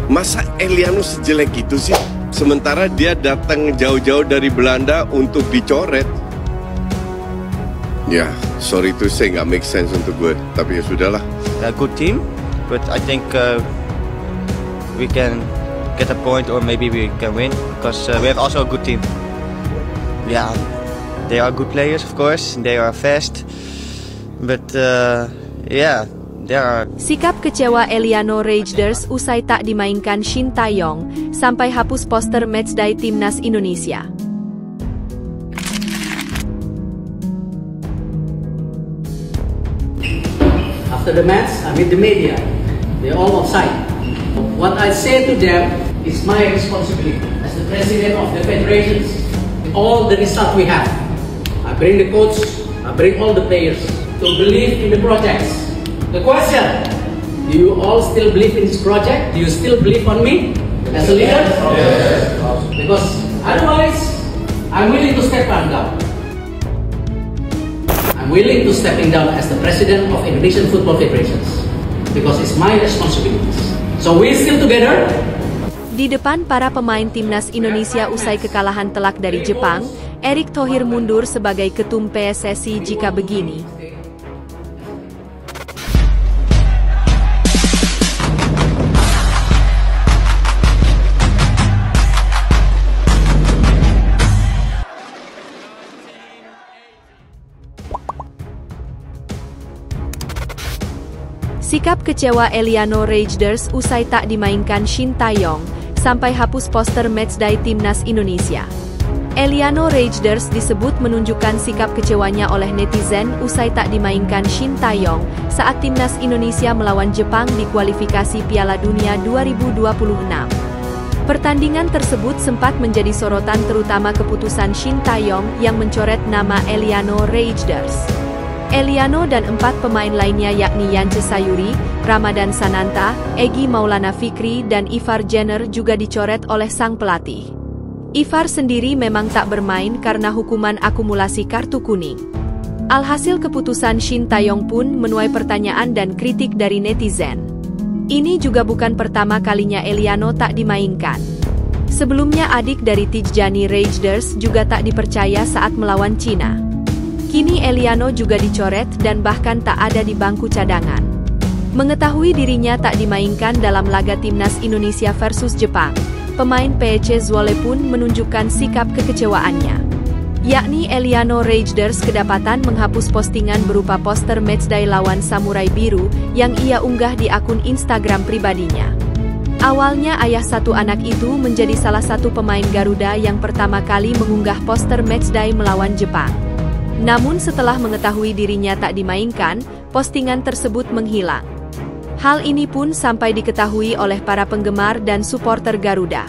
Masa Eliano sejelek itu sih? Sementara dia datang jauh-jauh dari Belanda untuk dicoret. Ya, sorry to say, nggak make sense untuk gue. Tapi ya sudahlah. A good team, but I think we can get a point or maybe we can win because we have also a good team. Yeah, they are good players, of course. They are fast, but yeah. Sikap kecewa Eliano Raiders usai tak dimainkan Shin Tae-yong sampai hapus poster matchday timnas Indonesia. After the match, I meet the media. They're all outside. What I say to them is my responsibility as the president of the federations. All the result we have, I bring the coach, I bring all the players to believe in the projects. The question, do you all still believe in this project? Do you still believe on me as a leader? Yes. Because otherwise, I'm willing to step down. I'm willing to stepping down as the president of Indonesian Football Federations because it's my responsibilities. So we're still together. Di depan para pemain timnas Indonesia usai kekalahan telak dari Jepang, Erick Thohir mundur sebagai ketum PSSI jika begini. Sikap kecewa Eliano Raiders usai tak dimainkan Shin Tae-yong sampai hapus poster matchday timnas Indonesia. Eliano Raiders disebut menunjukkan sikap kecewanya oleh netizen usai tak dimainkan Shin Tae-yong saat timnas Indonesia melawan Jepang di kualifikasi Piala Dunia 2026. Pertandingan tersebut sempat menjadi sorotan terutama keputusan Shin Tae-yong yang mencoret nama Eliano Raiders. Eliano dan 4 pemain lainnya yakni Yance Sayuri, Ramadan Sananta, Egy Maulana Fikri dan Ivar Jenner juga dicoret oleh sang pelatih. Ivar sendiri memang tak bermain karena hukuman akumulasi kartu kuning. Alhasil keputusan Shin Tae-yong pun menuai pertanyaan dan kritik dari netizen. Ini juga bukan pertama kalinya Eliano tak dimainkan. Sebelumnya adik dari Tijjani Raiders juga tak dipercaya saat melawan Cina. Kini Eliano juga dicoret dan bahkan tak ada di bangku cadangan. Mengetahui dirinya tak dimainkan dalam laga timnas Indonesia versus Jepang, pemain PEC Zwolle pun menunjukkan sikap kekecewaannya. Yakni Eliano Raiders kedapatan menghapus postingan berupa poster matchday lawan Samurai Biru yang ia unggah di akun Instagram pribadinya. Awalnya ayah satu anak itu menjadi salah satu pemain Garuda yang pertama kali mengunggah poster matchday melawan Jepang. Namun setelah mengetahui dirinya tak dimainkan, postingan tersebut menghilang. Hal ini pun sampai diketahui oleh para penggemar dan supporter Garuda.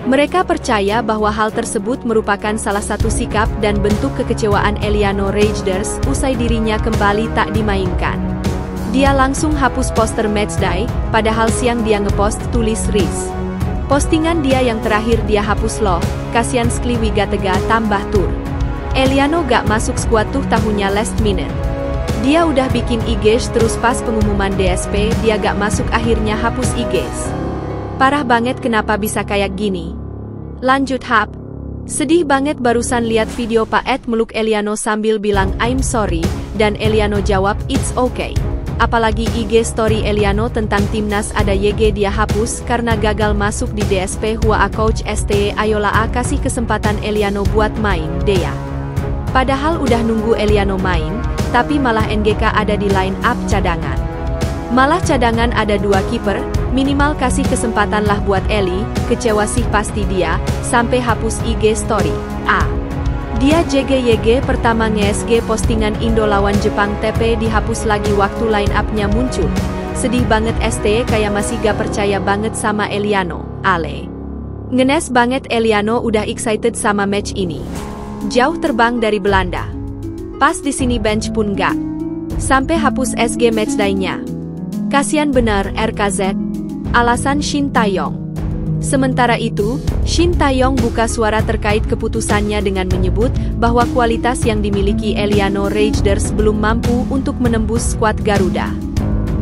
Mereka percaya bahwa hal tersebut merupakan salah satu sikap dan bentuk kekecewaan Eliano Raiders usai dirinya kembali tak dimainkan. Dia langsung hapus poster matchday, padahal siang dia ngepost tulis Riz. Postingan dia yang terakhir dia hapus loh, kasian Skli Wigatega tambah tur. Eliano gak masuk skuad tuh tahunnya last minute. Dia udah bikin IGs terus pas pengumuman DSP dia gak masuk akhirnya hapus IGs. Parah banget kenapa bisa kayak gini. Lanjut hap. Sedih banget barusan lihat video Pak Ed meluk Eliano sambil bilang I'm sorry, dan Eliano jawab it's okay. Apalagi IG story Eliano tentang timnas ada YG dia hapus karena gagal masuk di DSP Hua Coach STE ayolah kasih kesempatan Eliano buat main, Dea. Padahal udah nunggu Eliano main, tapi malah NGK ada di line up cadangan. Malah cadangan ada 2 kiper, minimal kasih kesempatan lah buat Eli, kecewa sih pasti dia, sampai hapus IG story. Dia JGYG pertama nge-SG postingan Indo lawan Jepang TP dihapus lagi waktu line up-nya muncul. Sedih banget ST kayak masih gak percaya banget sama Eliano, ale. Ngenes banget Eliano udah excited sama match ini. Jauh terbang dari Belanda. Pas di sini bench pun gak. Sampai hapus SG matchday-nya. Kasian bener RKZ. Alasan Shin Tae-yong. Sementara itu, Shin Tae-yong buka suara terkait keputusannya dengan menyebut bahwa kualitas yang dimiliki Eliano Raiders belum mampu untuk menembus skuad Garuda.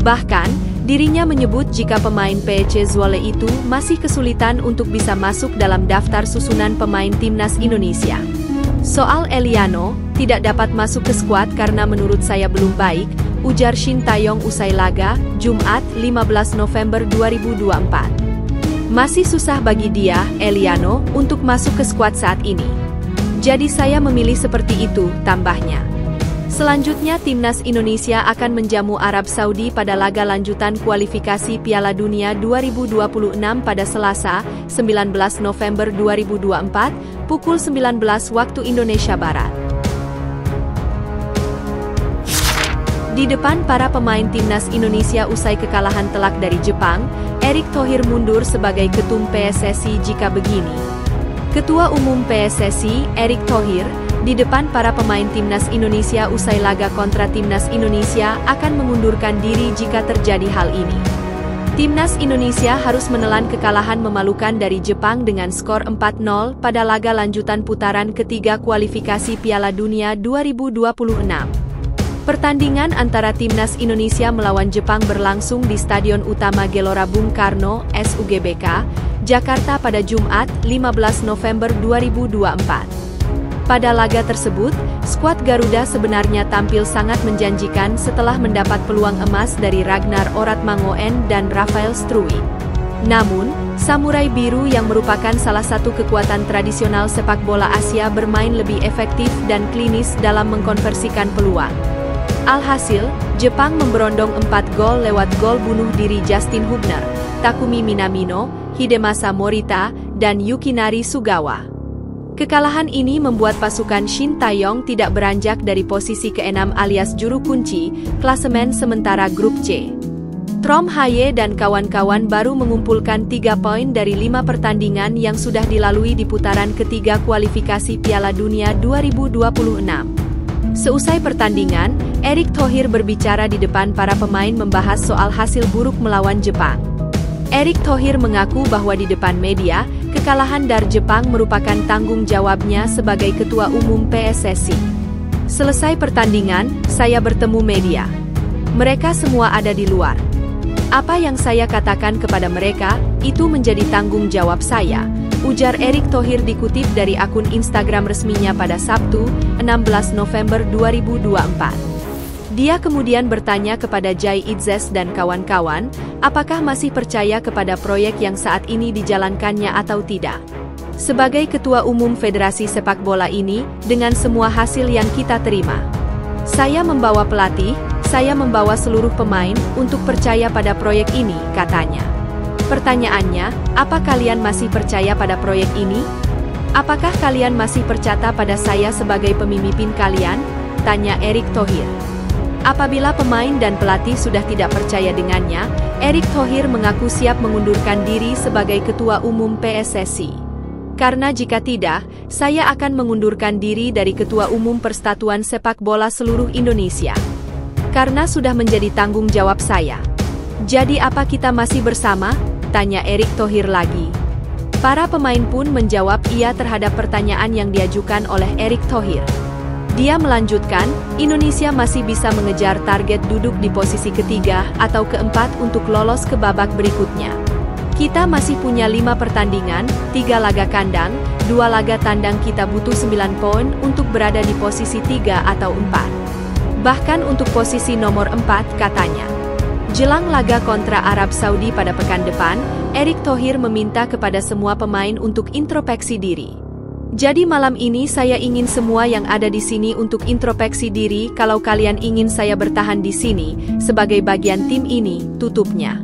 Bahkan, Dirinya menyebut jika pemain PC Zwolle itu masih kesulitan untuk bisa masuk dalam daftar susunan pemain timnas Indonesia. Soal Eliano, tidak dapat masuk ke skuad karena menurut saya belum baik, ujar Shin Tae-yong usai laga, Jumat 15 November 2024. Masih susah bagi dia, Eliano, untuk masuk ke skuad saat ini. Jadi saya memilih seperti itu, tambahnya. Selanjutnya timnas Indonesia akan menjamu Arab Saudi pada laga lanjutan kualifikasi Piala Dunia 2026 pada Selasa, 19 November 2024, pukul 19 waktu Indonesia Barat. Di depan para pemain timnas Indonesia usai kekalahan telak dari Jepang, Erick Thohir mundur sebagai ketum PSSI jika begini. Ketua Umum PSSI, Erick Thohir, di depan para pemain timnas Indonesia usai laga kontra timnas Indonesia akan mengundurkan diri jika terjadi hal ini. Timnas Indonesia harus menelan kekalahan memalukan dari Jepang dengan skor 4-0 pada laga lanjutan putaran ketiga kualifikasi Piala Dunia 2026. Pertandingan antara timnas Indonesia melawan Jepang berlangsung di Stadion Utama Gelora Bung Karno, SUGBK, Jakarta pada Jumat, 15 November 2024. Pada laga tersebut, skuad Garuda sebenarnya tampil sangat menjanjikan setelah mendapat peluang emas dari Ragnar Oratmangoen dan Rafael Struwijk. Namun, Samurai Biru yang merupakan salah satu kekuatan tradisional sepak bola Asia bermain lebih efektif dan klinis dalam mengkonversikan peluang. Alhasil, Jepang memberondong 4 gol lewat gol bunuh diri Justin Hubner, Takumi Minamino, Hidemasa Morita, dan Yukinari Sugawa. Kekalahan ini membuat pasukan Shin Tae-yong tidak beranjak dari posisi ke-6 alias juru kunci klasemen sementara grup C. Trom Haye dan kawan-kawan baru mengumpulkan 3 poin dari 5 pertandingan yang sudah dilalui di putaran ketiga kualifikasi Piala Dunia 2026. Seusai pertandingan, Erick Thohir berbicara di depan para pemain membahas soal hasil buruk melawan Jepang. Erick Thohir mengaku bahwa di depan media, kekalahan dari Jepang merupakan tanggung jawabnya sebagai Ketua Umum PSSI. Selesai pertandingan, saya bertemu media. Mereka semua ada di luar. Apa yang saya katakan kepada mereka, itu menjadi tanggung jawab saya, ujar Erick Thohir dikutip dari akun Instagram resminya pada Sabtu, 16 November 2024. Dia kemudian bertanya kepada Jai Itzes dan kawan-kawan, apakah masih percaya kepada proyek yang saat ini dijalankannya atau tidak. Sebagai Ketua Umum Federasi Sepak Bola ini, dengan semua hasil yang kita terima, saya membawa pelatih, saya membawa seluruh pemain untuk percaya pada proyek ini, katanya. Pertanyaannya, apa kalian masih percaya pada proyek ini? Apakah kalian masih percaya pada saya sebagai pemimpin kalian? Tanya Erick Thohir. Apabila pemain dan pelatih sudah tidak percaya dengannya, Erick Thohir mengaku siap mengundurkan diri sebagai Ketua Umum PSSI. Karena jika tidak, saya akan mengundurkan diri dari Ketua Umum Persatuan Sepak Bola seluruh Indonesia. Karena sudah menjadi tanggung jawab saya. Jadi apa kita masih bersama? Tanya Erick Thohir lagi. Para pemain pun menjawab iya terhadap pertanyaan yang diajukan oleh Erick Thohir. Dia melanjutkan, Indonesia masih bisa mengejar target duduk di posisi ketiga atau keempat untuk lolos ke babak berikutnya. Kita masih punya 5 pertandingan, 3 laga kandang, 2 laga tandang kita butuh 9 poin untuk berada di posisi 3 atau 4. Bahkan untuk posisi nomor 4, katanya. Jelang laga kontra Arab Saudi pada pekan depan, Erick Thohir meminta kepada semua pemain untuk introspeksi diri. Jadi malam ini saya ingin semua yang ada di sini untuk introspeksi diri kalau kalian ingin saya bertahan di sini, sebagai bagian tim ini, tutupnya.